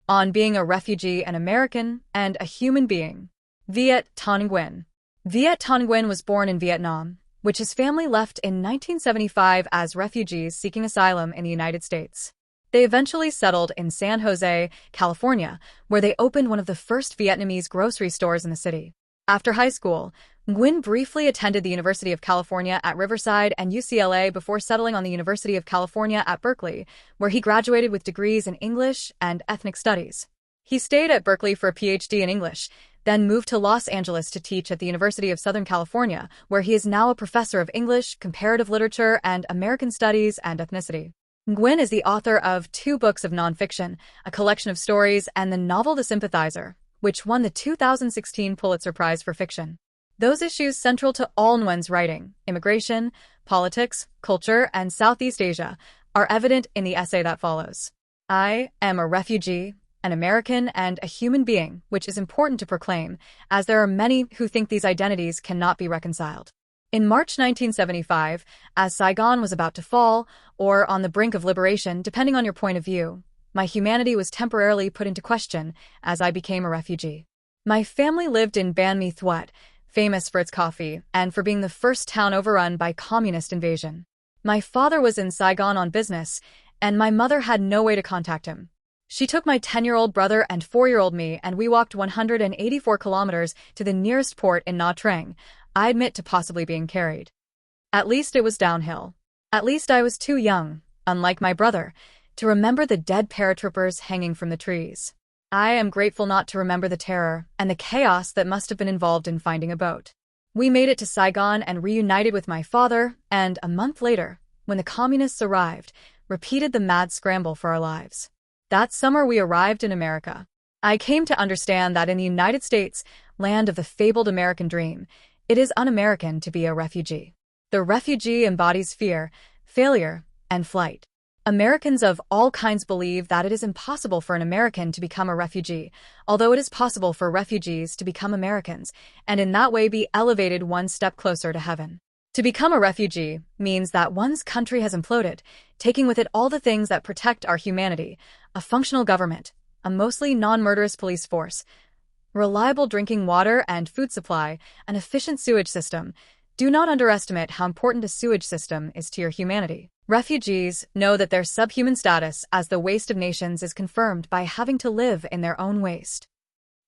on being a refugee, an American, and a human being. Viet Thanh Nguyen. Viet Thanh Nguyen was born in Vietnam, which his family left in 1975 as refugees seeking asylum in the United States. They eventually settled in San Jose, California, where they opened one of the first Vietnamese grocery stores in the city. After high school, Nguyen briefly attended the University of California at Riverside and UCLA before settling on the University of California at Berkeley, where he graduated with degrees in English and ethnic studies. He stayed at Berkeley for a PhD in English, then moved to Los Angeles to teach at the University of Southern California, where he is now a professor of English, comparative literature, and American studies and ethnicity. Nguyen is the author of 2 books of nonfiction, a collection of stories, and the novel The Sympathizer, which won the 2016 Pulitzer Prize for Fiction. Those issues central to all Nguyen's writing, immigration, politics, culture, and Southeast Asia, are evident in the essay that follows. I am a refugee, an American, and a human being, which is important to proclaim, as there are many who think these identities cannot be reconciled. In March 1975, as Saigon was about to fall, or on the brink of liberation, depending on your point of view, my humanity was temporarily put into question as I became a refugee. My family lived in Ban Mi Thuot, famous for its coffee and for being the first town overrun by communist invasion. My father was in Saigon on business, and my mother had no way to contact him. She took my 10-year-old brother and 4-year-old me, and we walked 184 kilometers to the nearest port in Nha Trang. I admit to possibly being carried. At least it was downhill. At least I was too young, unlike my brother, to remember the dead paratroopers hanging from the trees. I am grateful not to remember the terror and the chaos that must have been involved in finding a boat. We made it to Saigon and reunited with my father, and a month later, when the communists arrived, repeated the mad scramble for our lives. That summer we arrived in America. I came to understand that in the United States, land of the fabled American dream, it is un-American to be a refugee. The refugee embodies fear, failure, and flight. Americans of all kinds believe that it is impossible for an American to become a refugee, although it is possible for refugees to become Americans, and in that way be elevated one step closer to heaven. To become a refugee means that one's country has imploded, taking with it all the things that protect our humanity: a functional government, a mostly non-murderous police force, reliable drinking water and food supply, an efficient sewage system. Do not underestimate how important a sewage system is to your humanity. Refugees know that their subhuman status as the waste of nations is confirmed by having to live in their own waste.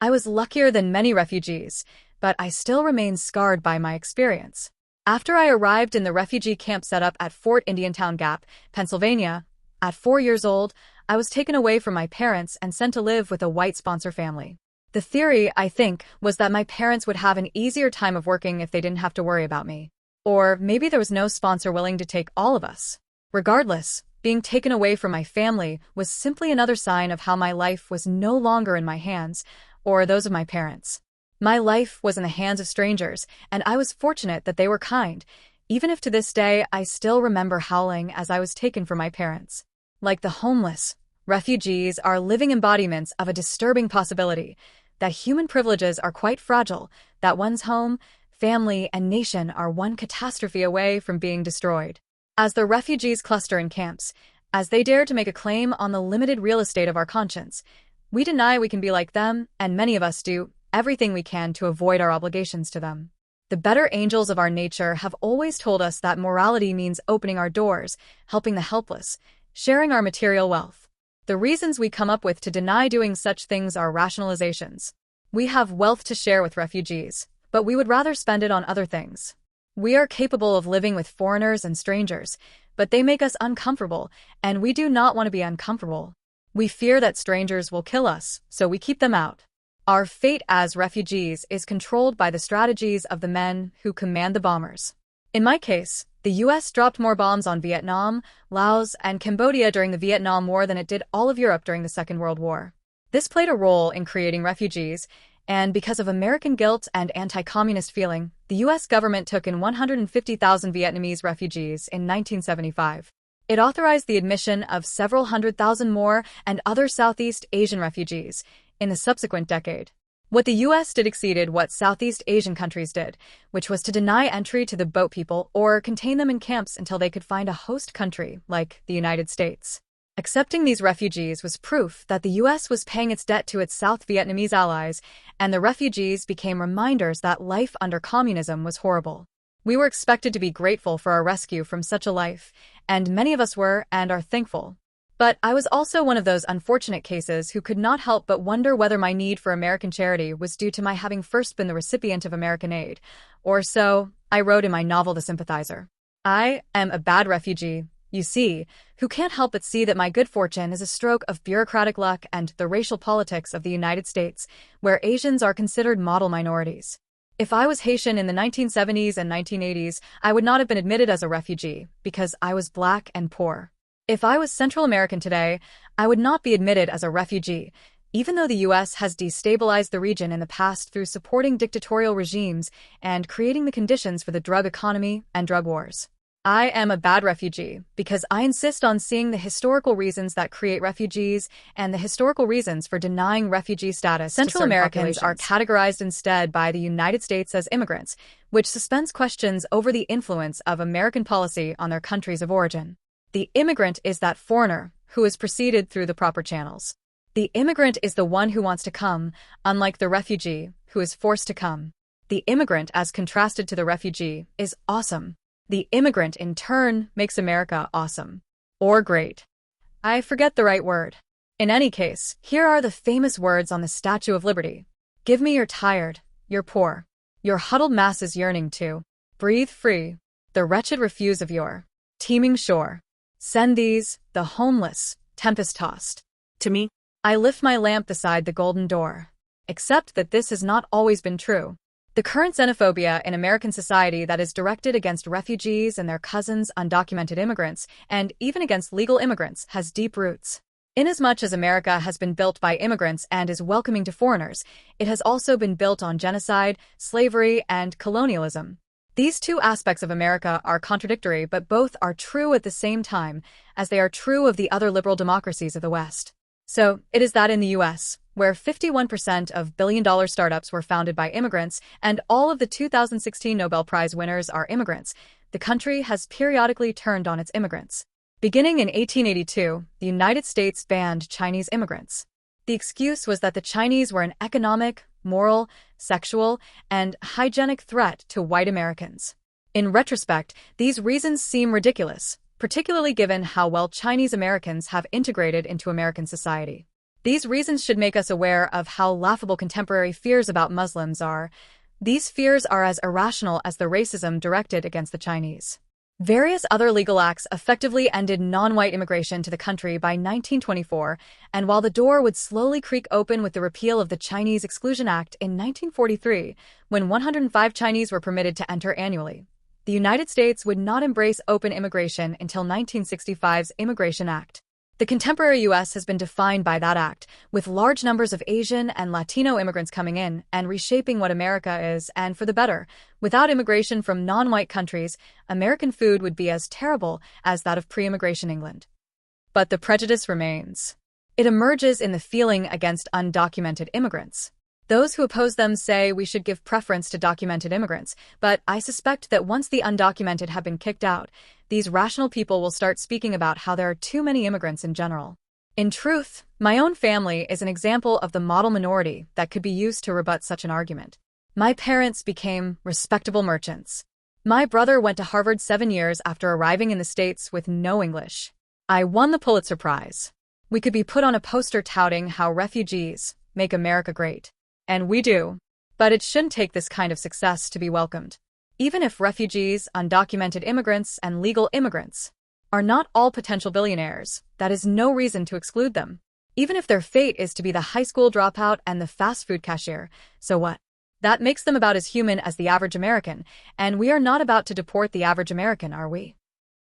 I was luckier than many refugees, but I still remain scarred by my experience. After I arrived in the refugee camp set up at Fort Indiantown Gap, Pennsylvania, at 4 years old, I was taken away from my parents and sent to live with a white sponsor family. The theory, I think, was that my parents would have an easier time of working if they didn't have to worry about me. Or maybe there was no sponsor willing to take all of us. Regardless, being taken away from my family was simply another sign of how my life was no longer in my hands, or those of my parents. My life was in the hands of strangers, and I was fortunate that they were kind, even if to this day I still remember howling as I was taken from my parents. Like the homeless, refugees are living embodiments of a disturbing possibility that human privileges are quite fragile, that one's home, family, and nation are one catastrophe away from being destroyed. As the refugees cluster in camps, as they dare to make a claim on the limited real estate of our conscience, we deny we can be like them, and many of us do everything we can to avoid our obligations to them. The better angels of our nature have always told us that morality means opening our doors, helping the helpless, sharing our material wealth. The reasons we come up with to deny doing such things are rationalizations. We have wealth to share with refugees, but we would rather spend it on other things. We are capable of living with foreigners and strangers, but they make us uncomfortable, and we do not want to be uncomfortable. We fear that strangers will kill us, so we keep them out. Our fate as refugees is controlled by the strategies of the men who command the bombers. In my case, the U.S. dropped more bombs on Vietnam, Laos, and Cambodia during the Vietnam War than it did all of Europe during the Second World War. This played a role in creating refugees, and because of American guilt and anti-communist feeling, the U.S. government took in 150,000 Vietnamese refugees in 1975. It authorized the admission of several 100,000 more and other Southeast Asian refugees in the subsequent decade. What the U.S. did exceeded what Southeast Asian countries did, which was to deny entry to the boat people or contain them in camps until they could find a host country, like the United States. Accepting these refugees was proof that the US was paying its debt to its South Vietnamese allies, and the refugees became reminders that life under communism was horrible. We were expected to be grateful for our rescue from such a life, and many of us were and are thankful. But I was also one of those unfortunate cases who could not help but wonder whether my need for American charity was due to my having first been the recipient of American aid. Or so, I wrote in my novel The Sympathizer. I am a bad refugee, you see, who can't help but see that my good fortune is a stroke of bureaucratic luck and the racial politics of the United States, where Asians are considered model minorities. If I was Haitian in the 1970s and 1980s, I would not have been admitted as a refugee, because I was black and poor. If I was Central American today, I would not be admitted as a refugee, even though the US has destabilized the region in the past through supporting dictatorial regimes and creating the conditions for the drug economy and drug wars. I am a bad refugee because I insist on seeing the historical reasons that create refugees and the historical reasons for denying refugee status. Central Americans are categorized instead by the United States as immigrants, which suspends questions over the influence of American policy on their countries of origin. The immigrant is that foreigner who is preceded through the proper channels. The immigrant is the one who wants to come, unlike the refugee who is forced to come. The immigrant, as contrasted to the refugee, is awesome. The immigrant, in turn, makes America awesome. Or great. I forget the right word. In any case, here are the famous words on the Statue of Liberty. Give me your tired, your poor, your huddled masses yearning to breathe free, the wretched refuse of your teeming shore. Send these, the homeless, tempest-tossed, to me. I lift my lamp beside the golden door. Except that this has not always been true. The current xenophobia in American society that is directed against refugees and their cousins, undocumented immigrants, and even against legal immigrants has deep roots. Inasmuch as America has been built by immigrants and is welcoming to foreigners, it has also been built on genocide, slavery, and colonialism. These two aspects of America are contradictory, but both are true at the same time, as they are true of the other liberal democracies of the West. So, it is that in the US, where 51% of billion-dollar startups were founded by immigrants and all of the 2016 Nobel Prize winners are immigrants, the country has periodically turned on its immigrants. Beginning in 1882, the United States banned Chinese immigrants. The excuse was that the Chinese were an economic, moral, sexual, and hygienic threat to white Americans. In retrospect, these reasons seem ridiculous, particularly given how well Chinese Americans have integrated into American society. These reasons should make us aware of how laughable contemporary fears about Muslims are. These fears are as irrational as the racism directed against the Chinese. Various other legal acts effectively ended non-white immigration to the country by 1924, and while the door would slowly creak open with the repeal of the Chinese Exclusion Act in 1943, when 105 Chinese were permitted to enter annually, the United States would not embrace open immigration until 1965's Immigration Act. The contemporary U.S. has been defined by that act, with large numbers of Asian and Latino immigrants coming in and reshaping what America is, and for the better. Without immigration from non-white countries, American food would be as terrible as that of pre-immigration England. But the prejudice remains. It emerges in the feeling against undocumented immigrants. Those who oppose them say we should give preference to documented immigrants, but I suspect that once the undocumented have been kicked out, these rational people will start speaking about how there are too many immigrants in general. In truth, my own family is an example of the model minority that could be used to rebut such an argument. My parents became respectable merchants. My brother went to Harvard 7 years after arriving in the States with no English. I won the Pulitzer Prize. We could be put on a poster touting how refugees make America great. And we do. But it shouldn't take this kind of success to be welcomed. Even if refugees, undocumented immigrants, and legal immigrants are not all potential billionaires, that is no reason to exclude them. Even if their fate is to be the high school dropout and the fast food cashier, so what? That makes them about as human as the average American, and we are not about to deport the average American, are we?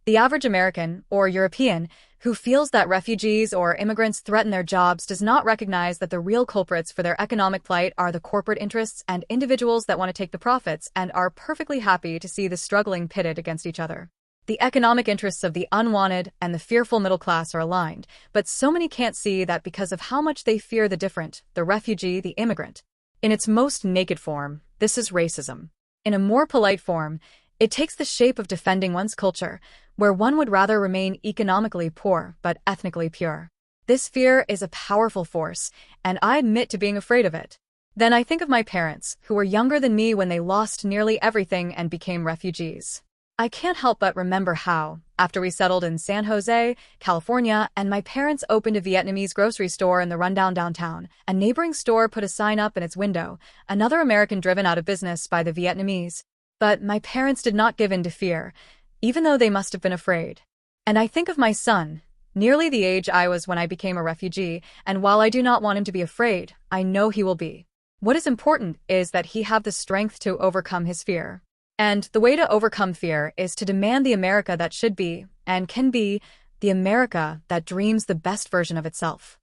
The average American, or European, who feels that refugees or immigrants threaten their jobs does not recognize that the real culprits for their economic plight are the corporate interests and individuals that want to take the profits and are perfectly happy to see the struggling pitted against each other. The economic interests of the unwanted and the fearful middle class are aligned, but so many can't see that because of how much they fear the different, the refugee, the immigrant. In its most naked form, this is racism. In a more polite form, It takes the shape of defending one's culture, where one would rather remain economically poor but ethnically pure. This fear is a powerful force, and I admit to being afraid of it. Then I think of my parents, who were younger than me when they lost nearly everything and became refugees. I can't help but remember how, after we settled in San Jose, California, and my parents opened a Vietnamese grocery store in the rundown downtown, a neighboring store put a sign up in its window, another American driven out of business by the Vietnamese. But my parents did not give in to fear, even though they must have been afraid. And I think of my son, nearly the age I was when I became a refugee, and while I do not want him to be afraid, I know he will be. What is important is that he have the strength to overcome his fear. And the way to overcome fear is to demand the America that should be, and can be, the America that dreams the best version of itself.